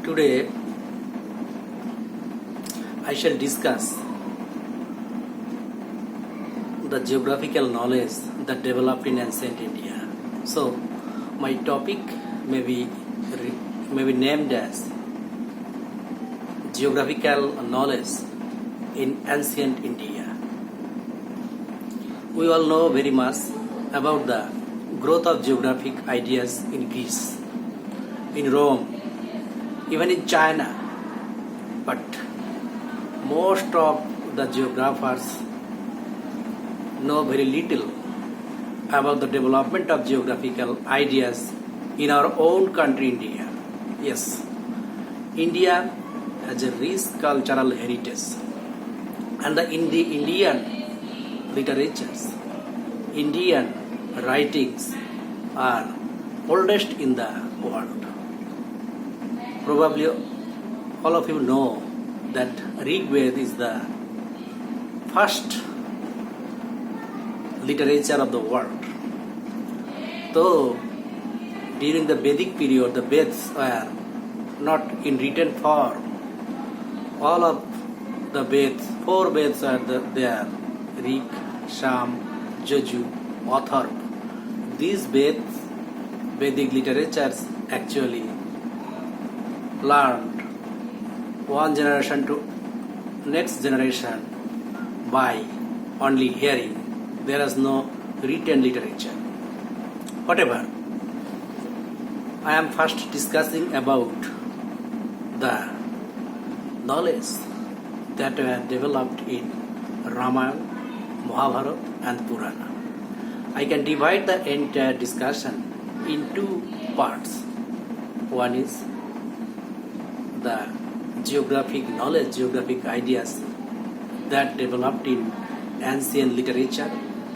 Today I shall discuss the geographical knowledge that developed in ancient India. So my topic may be named as geographical knowledge in ancient India. We all know very much about the growth of geographic ideas in Greece, in Rome, even in China, but most of the geographers know very little about the development of geographical ideas in our own country, India. Yes, India has a rich cultural heritage, and the Indian literatures, Indian writings are oldest in the world. Probably all of you know that Rig Veda is the first literature of the world. Though during the Vedic period the Vedas were not in written form, all of the Vedas, 4 Vedas are there: Rig, Sham, Jaju, Atharva. These Vedas, Vedic literatures actually learned one generation to next generation by only hearing. There is no written literature. Whatever, I am first discussing about the knowledge that were developed in Ramayana, Mahabharata and Purana. I can divide the entire discussion in 2 parts. One is the geographic knowledge, geographic ideas that developed in ancient literature,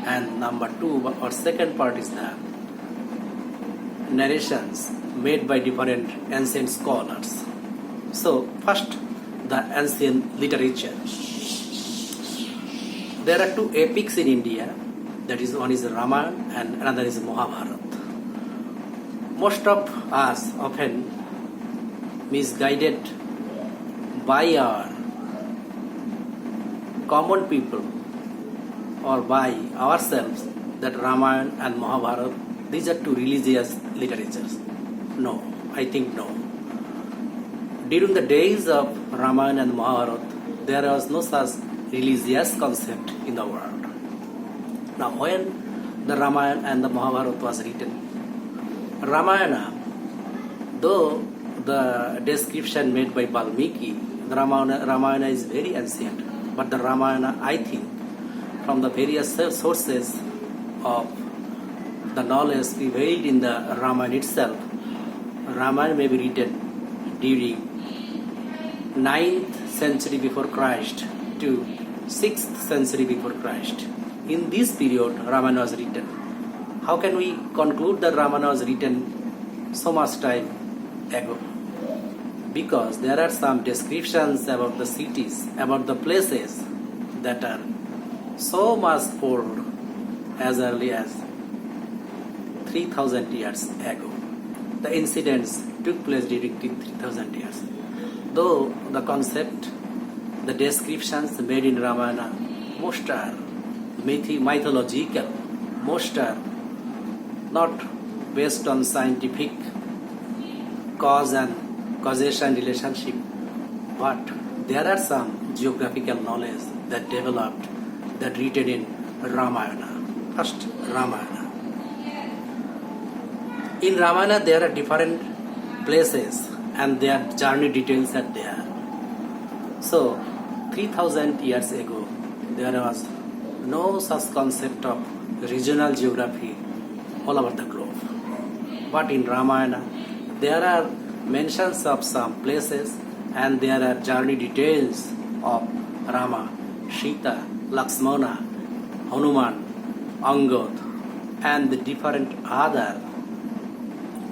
and number 2 or second part is the narrations made by different ancient scholars. So first, the ancient literature. There are 2 epics in India, that is, one is Ramayana and another is Mahabharata. Most of us often misguided by our common people or by ourselves that Ramayana and Mahabharata, these are 2 religious literatures. No, I think no. During the days of Ramayana and Mahabharata, there was no such religious concept in the world. Now, when the Ramayana and the Mahabharata was written, Ramayana, though the description made by Valmiki, the Ramayana is very ancient, but the Ramayana, I think, from the various sources of the knowledge prevailed in the Ramayana itself, Ramayana may be written during 9th century before Christ to 6th century before Christ. In this period, Ramayana was written. How can we conclude that Ramayana was written so much time ago? Because there are some descriptions about the cities, about the places that are so much old, as early as 3000 years ago. The incidents took place during 3000 years. Though the concept, the descriptions made in Ramayana, most are mythological, most are not based on scientific cause and causation relationship, but there are some geographical knowledge that developed, that written in Ramayana. First, Ramayana. In Ramayana there are different places and their journey details are there. So 3000 years ago there was no such concept of regional geography all over the globe. But in Ramayana there are mentions of some places and there are journey details of Rama, Seetha, Lakshmana, Hanuman, Angad and the different other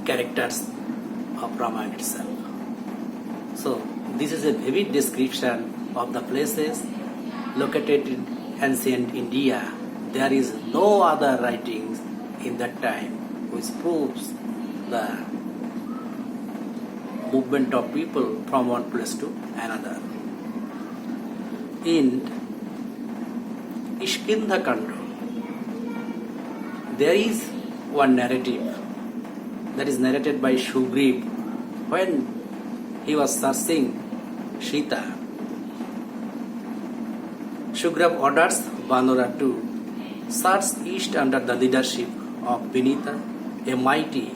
characters of Ramayana itself. So this is a vivid description of the places located in ancient India. There is no other writings in that time which proves the movement of people from one place to another. In Kishkinda Kanda, there is one narrative that is narrated by Sugreeva when he was searching Seetha. Sugreeva orders Vanara to search east under the leadership of Vinata, a mighty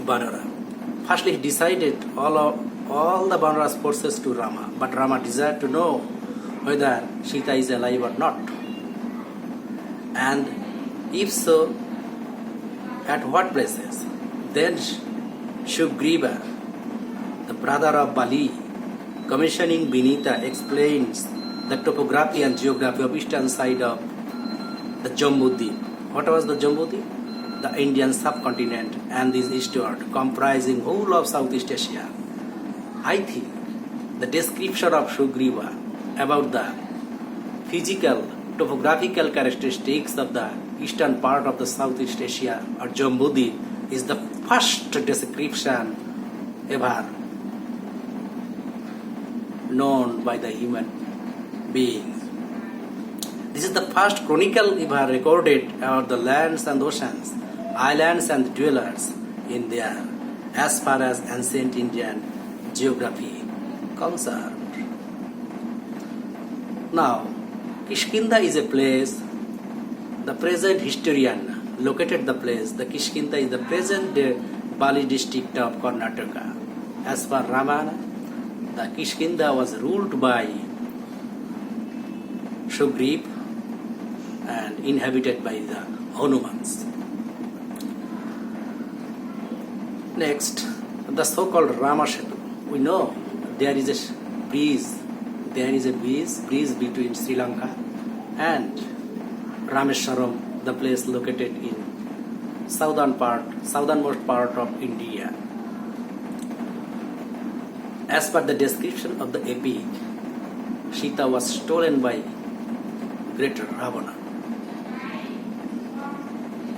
vanara. Firstly, he decided all the vanara's forces to Rama, but Rama desired to know whether Seetha is alive or not, and if so, at what places. Then Sugreeva, the brother of Bali, commissioning Vinata, explains the topography and geography of eastern side of the Jambuu. What was the Jambuu? The Indian subcontinent and this eastward, comprising whole of Southeast Asia. I think the description of Sugreeva about the physical, topographical characteristics of the eastern part of the Southeast Asia or Jambuu is the first description ever known by the human beings. This is the first chronicle ever recorded about the lands and oceans, islands and dwellers in there, as far as ancient Indian geography concerned. Now, Kishkinda is a place, the present historian located the place. The Kishkinda is the present day Bali district of Karnataka. As per Ramayana, the Kishkinda was ruled by Sugreeva and inhabited by the Hanumans. Next, the so-called Rama Setu. We know there is a bridge between Sri Lanka and Rameswaram, the place located in southernmost part of India. As per the description of the epic, Seetha was stolen by great Ravana.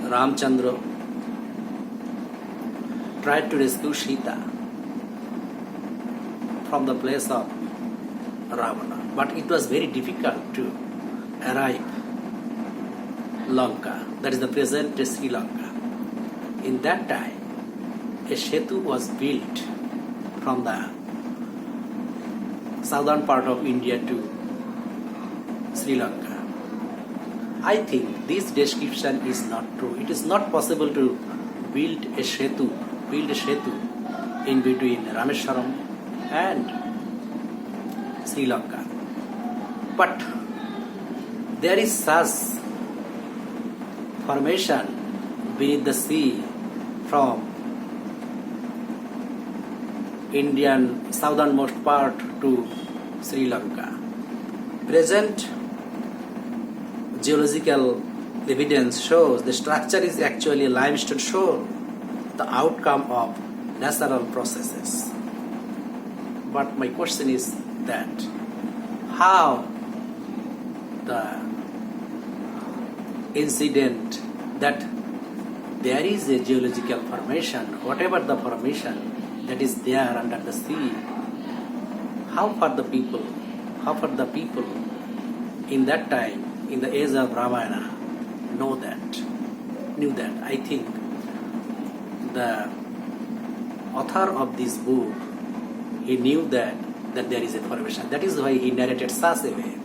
Ramchandra tried to rescue Seetha from the place of Ravana, but it was very difficult to arrive Lanka, that is the present Sri Lanka. In that time, a setu was built from the southern part of India to Sri Lanka. I think this description is not true. It is not possible to build a setu in between Rameswaram and Sri Lanka. But there is such formation beneath the sea from Indian southernmost part to Sri Lanka. Present geological evidence shows the structure is actually a limestone shore, the outcome of natural processes. But my question is that how the incident that there is a geological formation, whatever the formation that is there under the sea, how far the people in that time, in the age of Ramayana, knew that. I think the author of this book, he knew that there is a formation. That is why he narrated such a way.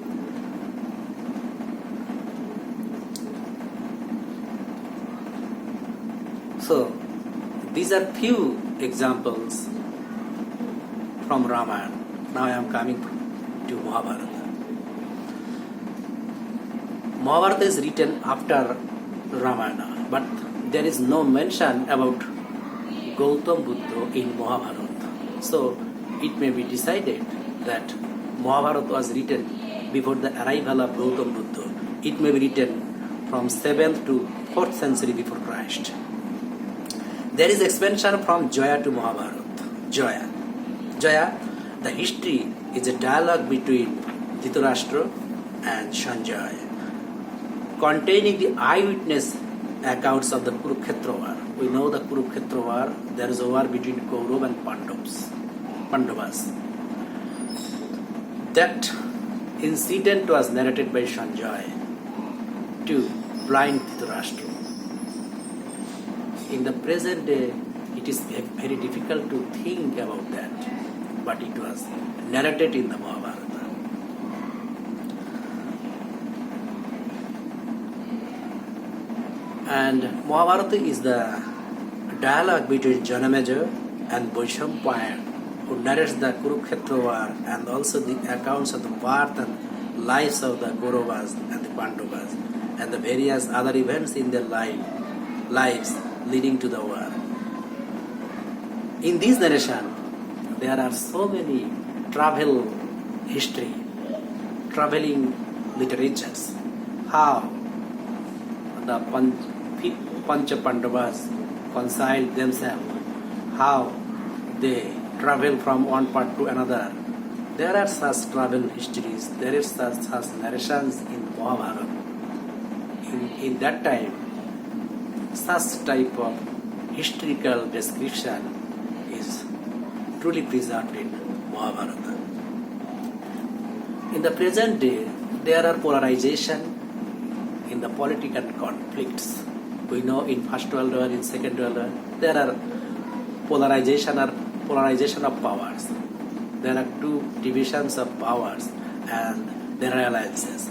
So, these are few examples from Ramayana. Now I am coming to Mahabharata. Mahabharata is written after Ramayana, but there is no mention about Gautam Buddha in Mahabharata. So, it may be decided that Mahabharata was written before the arrival of Gautam Buddha. It may be written from 7th to 4th century before Christ. There is expansion from Joya to Mahabharata. Joya, the history is a dialogue between Dhritarashtra and Sanjaya, containing the eyewitness accounts of the Kurukshetra war. we know the Kurukshetra war. There is a war between Kaurava and Pandavas. That incident was narrated by Sanjay to blind Dhritarashtra. In the present day, it is very difficult to think about that, but it was narrated in the Mahabharata. And Mahabharata is the dialogue between Janamaja and Vaishampayana, who narrates the Kurukshetra war and also the accounts of the birth and lives of the Kauravas and the Pandavas and the various other events in their lives leading to the war. In this narration, there are so many travel history, traveling literatures, how the Pancha Pandavas conciled themselves, how they travel from one part to another. There are such travel histories, there is such narrations in Mahabharata. In that time, such type of historical description is truly preserved in Mahabharata. In the present day, there are polarization in the political conflicts. We know in First World War, in Second World War, there are polarization of powers. There are two divisions of powers and there are alliances.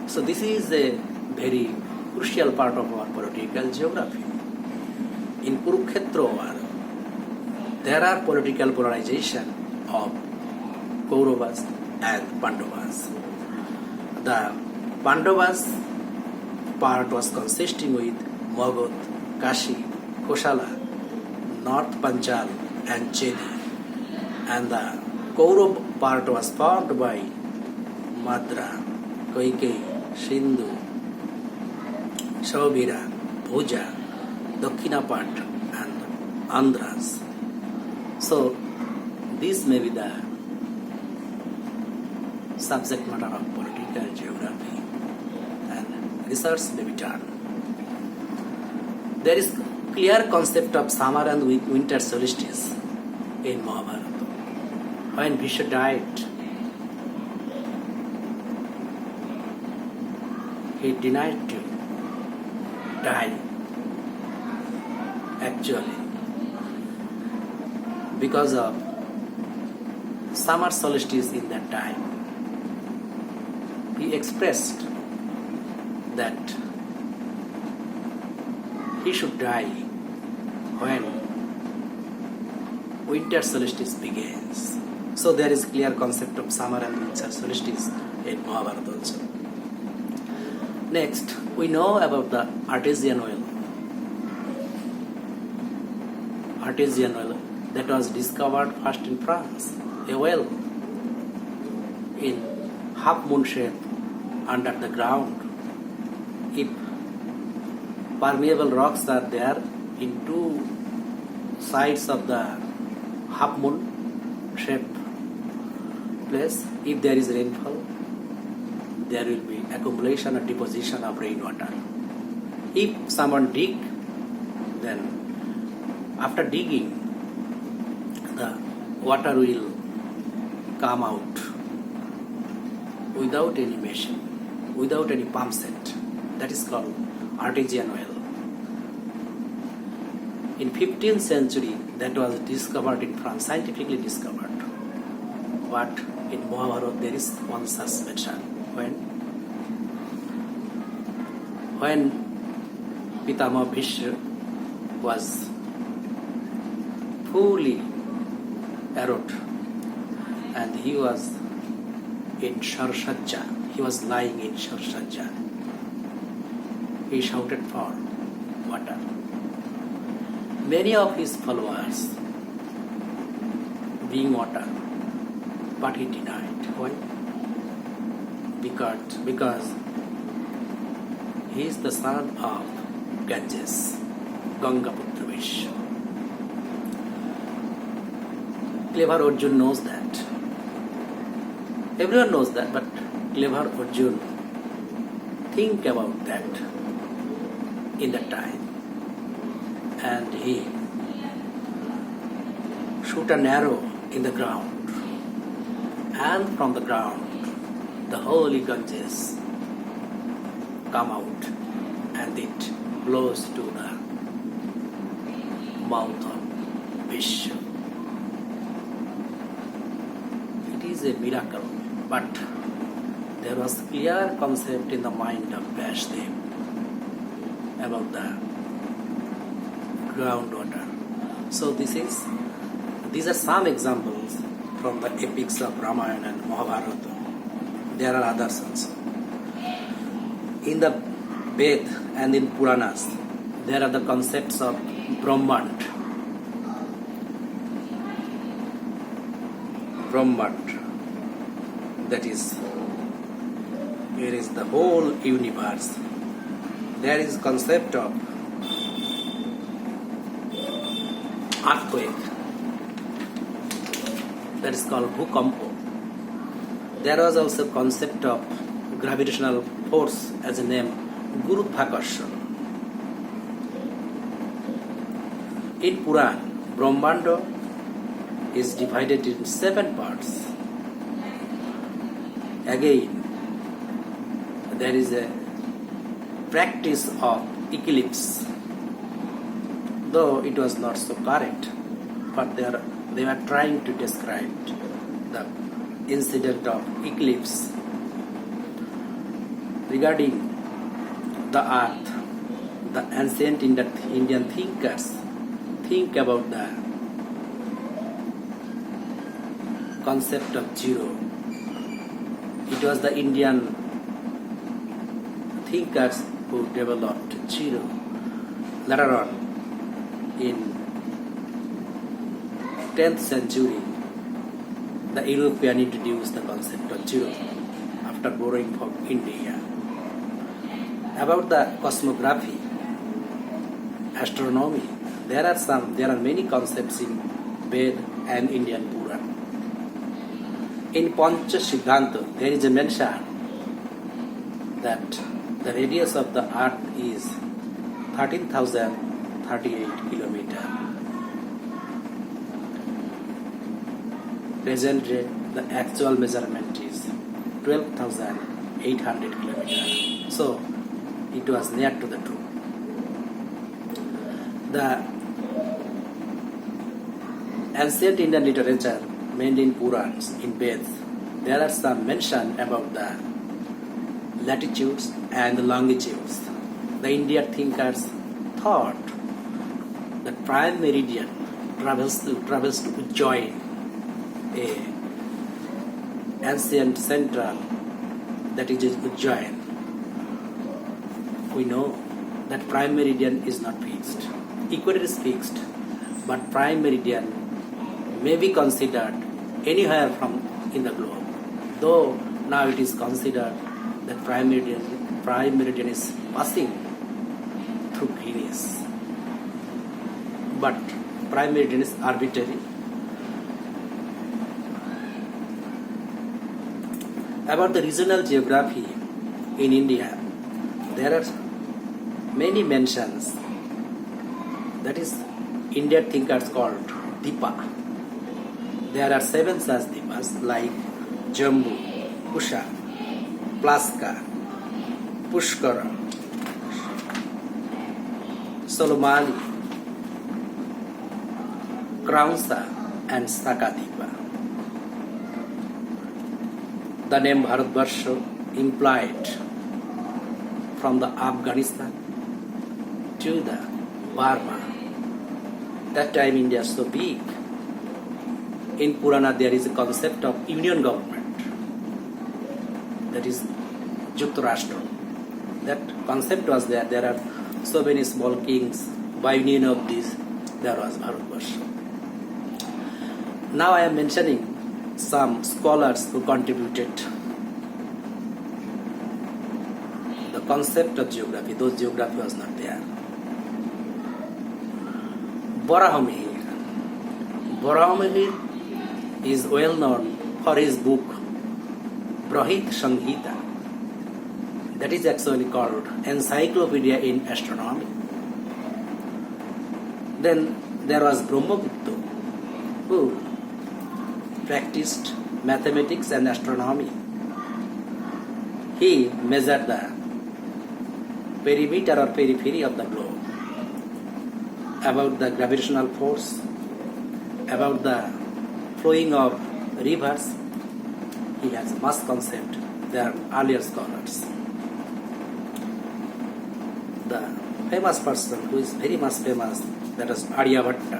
So this is a very crucial part of our political geography. In Kurukshetra war, there are political polarization of Kauravas and Pandavas. The Pandavas part was consisting with Magad, Kashi, Koshala, North Panchal and Chedi. And the Kaurav part was formed by Madra, Kaikeyi, Sindhu, Saubira, Bhuja, Dakkinapat and Andhras. So this may be the subject matter of political geography and research may be done. There is clear concept of summer and winter solstice in Mahabharata. When Bhishma died, he denied to die actually because of summer solstice in that time. He expressed that he should die when winter solstice begins. So there is clear concept of summer and winter solstice in Mahabharata also. Next, we know about the artesian well. Artesian well that was discovered first in France. A well in half moon shape under the ground. If permeable rocks are there in two sides of the half moon shape place, if there is rainfall, there will be accumulation or deposition of rainwater. If someone dig, then after digging, the water will come out without any machine, without any pump set. That is called artesian well. In 15th century, that was discovered in France, scientifically discovered. But in Mahabharata, there is one such mention. When Pitama Bhishma was fully arrowed and he was in Sharsajja, he was lying in Sharsajja, he shouted for water. Many of his followers being water, but he denied. Why? Because he is the son of Ganges, Ganga Putra Vishya. Clever Arjun knows that. Everyone knows that, but clever Arjun think about that in that time. and he shoot an arrow in the ground, and from the ground the holy Ganges come out and it blows to the mouth of Vishnu. It is a miracle, but there was clear concept in the mind of Vashdev about the groundwater. So these are some examples from the epics of Ramayana and Mahabharata. There are others also. In the Ved and in Puranas, there are the concepts of Brahman, that is, here is the whole universe. There is concept of earthquake, that is called Bhukampo. There was also concept of gravitational force as a name, Gurudhakarshan. In Puran, Brahmanda is divided in 7 parts. Again, there is a practice of eclipse, though it was not so correct, but they were trying to describe the incident of eclipse. Regarding the earth, the ancient Indian thinkers think about the concept of zero. It was the Indian thinkers who developed zero. Later on, in 10th century, the European introduced the concept of zero after borrowing from India. About the cosmography, astronomy, there are many concepts in Ved and Indian Puran. In Pancha Siddhanta, there is a mention that the radius of the earth is 13,038 kilometers. Presently, the actual measurement is 12,800 kilometers. So, it was near to the truth. The ancient Indian literature, mainly in Purans, in Veds, there are some mention about the latitudes and longitudes. The Indian thinkers thought that prime meridian travels to Ujjain, a ancient central, that is Ujjain. We know that prime meridian is not fixed. Equator is fixed, but prime meridian may be considered anywhere from in the globe. Though now it is considered that prime meridian is passing through Greenwich. But prime meridian is arbitrary. About the regional geography in India, there are many mentions. That is, Indian thinkers called dwiipa. There are 7 such dwiipas like Jambuu, Kusha, Plaska, Pushkara, Solomali, Kraunsa, and Sakadipa. The name Bharatvarsha implied from the Afghanistan to the Burma. That time India is so big. In Purana there is a concept of union government, that is Yuktarashtra. That concept was there. There are so many small kings. By union of this, there was Bharatvarsha. Now I am mentioning some scholars who contributed the concept of geography. Those geography was not there. Varahamihir is well known for his book Brahit Sanghita. That is actually called Encyclopedia in Astronomy. Then there was Brahmagupta, who practiced mathematics and astronomy. He measured the perimeter or periphery of the globe, about the gravitational force, about the flowing of rivers. He has much concept. There are earlier scholars. The famous person who is very much famous, that was Aryabhatta.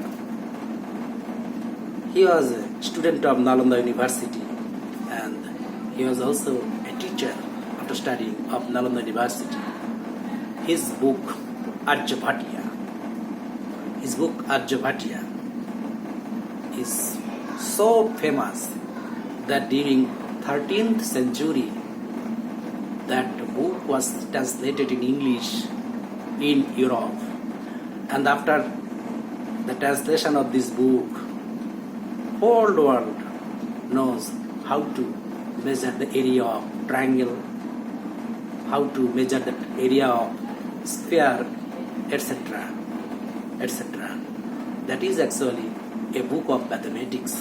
He was a student of Nalanda University, and he was also a teacher after studying of Nalanda University. His book Aryabhatya is so famous that during 13th century that book was translated in English in Europe, and after the translation of this book, whole world knows how to measure the area of triangle, how to measure the area of sphere, etc. etc. That is actually a book of mathematics.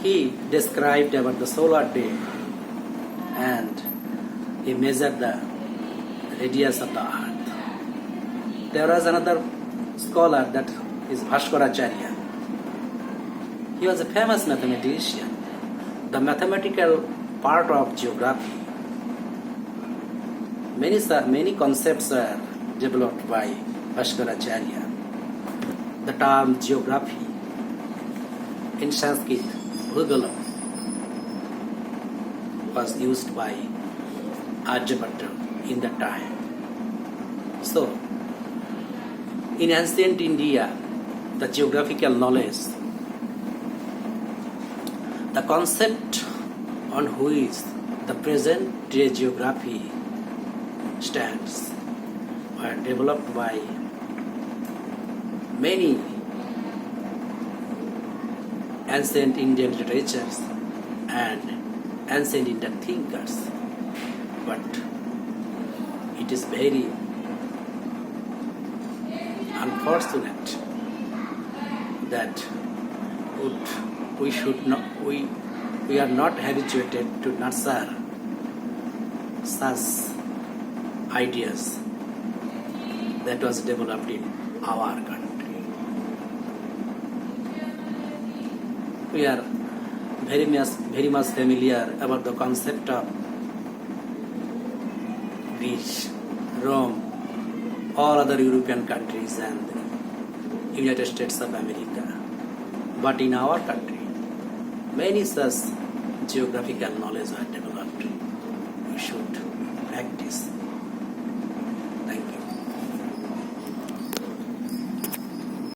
He described about the solar day, and he measured the radius of the earth. There was another scholar, that is Bhaskaracharya. He was a famous mathematician. The mathematical part of geography, many concepts are developed by Bhaskaracharya. The term geography in Sanskrit, Bhugolam, was used by Aryabhatta in that time. So, in ancient India, the geographical knowledge, the concept on which the present day geography stands were developed by many ancient Indian literatures and ancient Indian thinkers. But it is very unfortunate that we are not habituated to nurture such ideas that was developed in our country. We are very much familiar about the concept of Greece, Rome, all other European countries and United States of America. But in our country, many such geographical knowledge are developed. We should practice